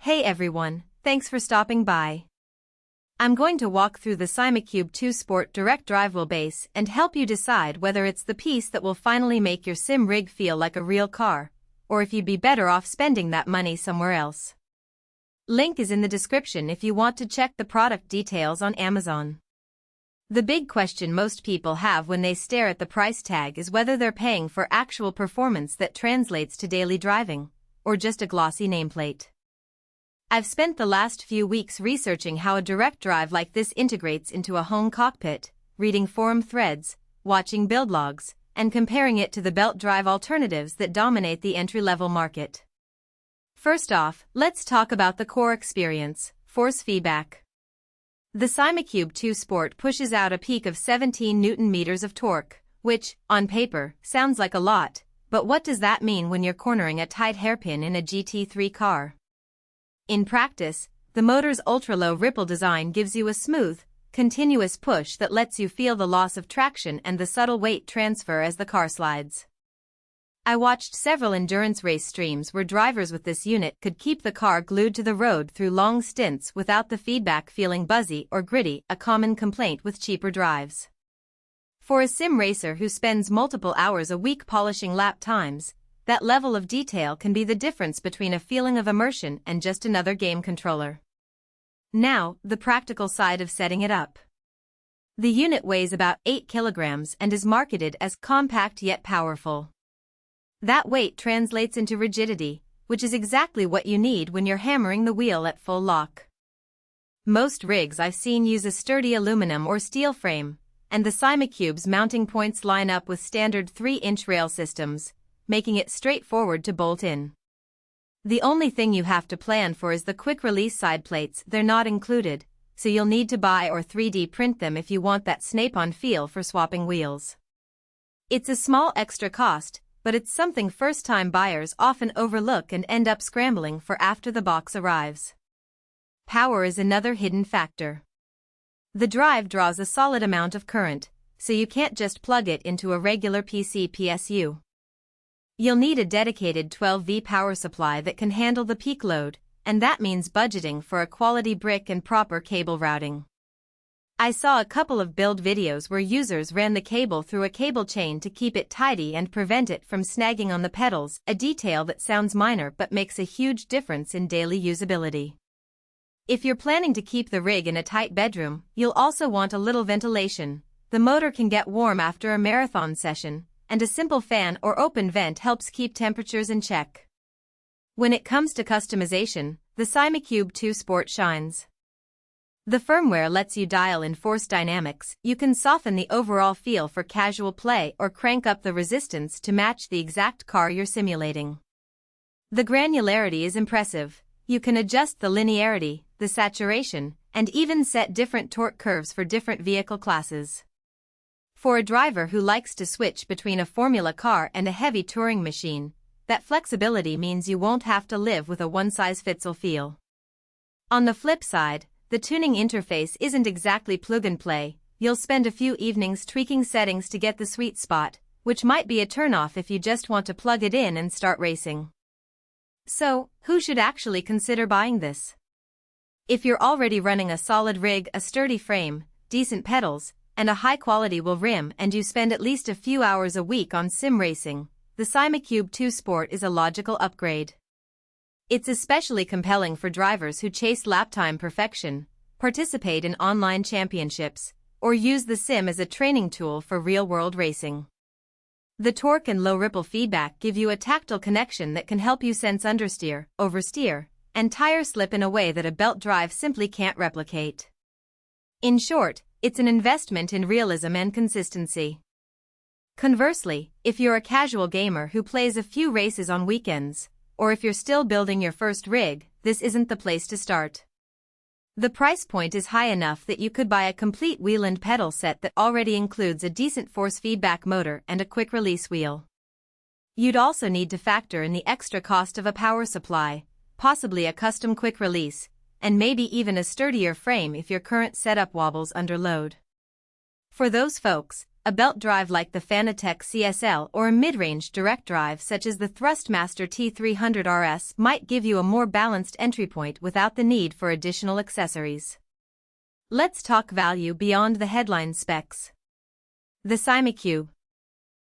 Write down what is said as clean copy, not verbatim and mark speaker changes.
Speaker 1: Hey everyone, thanks for stopping by. I'm going to walk through the Simucube 2 Sport direct drive wheelbase and help you decide whether it's the piece that will finally make your sim rig feel like a real car, or if you'd be better off spending that money somewhere else. Link is in the description if you want to check the product details on Amazon. The big question most people have when they stare at the price tag is whether they're paying for actual performance that translates to daily driving, or just a glossy nameplate. I've spent the last few weeks researching how a direct drive like this integrates into a home cockpit, reading forum threads, watching build logs, and comparing it to the belt drive alternatives that dominate the entry-level market. First off, let's talk about the core experience, force feedback. The Simucube 2 Sport pushes out a peak of 17 Nm of torque, which, on paper, sounds like a lot, but what does that mean when you're cornering a tight hairpin in a GT3 car? In practice, the motor's ultra-low ripple design gives you a smooth, continuous push that lets you feel the loss of traction and the subtle weight transfer as the car slides. I watched several endurance race streams where drivers with this unit could keep the car glued to the road through long stints without the feedback feeling buzzy or gritty, a common complaint with cheaper drives. For a sim racer who spends multiple hours a week polishing lap times, that level of detail can be the difference between a feeling of immersion and just another game controller. Now, the practical side of setting it up. The unit weighs about 8 kilograms and is marketed as compact yet powerful. That weight translates into rigidity, which is exactly what you need when you're hammering the wheel at full lock. Most rigs I've seen use a sturdy aluminum or steel frame, and the Simucube's mounting points line up with standard 3-inch rail systems, making it straightforward to bolt in. The only thing you have to plan for is the quick-release side plates. They're not included, so you'll need to buy or 3D print them if you want that snap-on feel for swapping wheels. It's a small extra cost, but it's something first-time buyers often overlook and end up scrambling for after the box arrives. Power is another hidden factor. The drive draws a solid amount of current, so you can't just plug it into a regular PC/PSU. You'll need a dedicated 12V power supply that can handle the peak load, and that means budgeting for a quality brick and proper cable routing. I saw a couple of build videos where users ran the cable through a cable chain to keep it tidy and prevent it from snagging on the pedals, a detail that sounds minor but makes a huge difference in daily usability. If you're planning to keep the rig in a tight bedroom, you'll also want a little ventilation. The motor can get warm after a marathon session, and a simple fan or open vent helps keep temperatures in check. When it comes to customization, the Simucube 2 Sport shines. The firmware lets you dial in force dynamics. You can soften the overall feel for casual play or crank up the resistance to match the exact car you're simulating. The granularity is impressive. You can adjust the linearity, the saturation, and even set different torque curves for different vehicle classes. For a driver who likes to switch between a formula car and a heavy touring machine, that flexibility means you won't have to live with a one-size-fits-all feel. On the flip side, the tuning interface isn't exactly plug-and-play. You'll spend a few evenings tweaking settings to get the sweet spot, which might be a turnoff if you just want to plug it in and start racing. So, who should actually consider buying this? If you're already running a solid rig, a sturdy frame, decent pedals, and a high-quality wheel rim and you spend at least a few hours a week on sim racing, the Simucube 2 Sport is a logical upgrade. It's especially compelling for drivers who chase lap time perfection, participate in online championships, or use the sim as a training tool for real-world racing. The torque and low ripple feedback give you a tactile connection that can help you sense understeer, oversteer, and tire slip in a way that a belt drive simply can't replicate. In short, it's an investment in realism and consistency. Conversely, if you're a casual gamer who plays a few races on weekends, or if you're still building your first rig, this isn't the place to start. The price point is high enough that you could buy a complete wheel and pedal set that already includes a decent force feedback motor and a quick-release wheel. You'd also need to factor in the extra cost of a power supply, possibly a custom quick-release, and maybe even a sturdier frame if your current setup wobbles under load. For those folks, A belt drive like the Fanatec CSL or a mid-range direct drive such as the Thrustmaster T300RS might give you a more balanced entry point without the need for additional accessories. Let's talk value beyond the headline specs. The Simucube.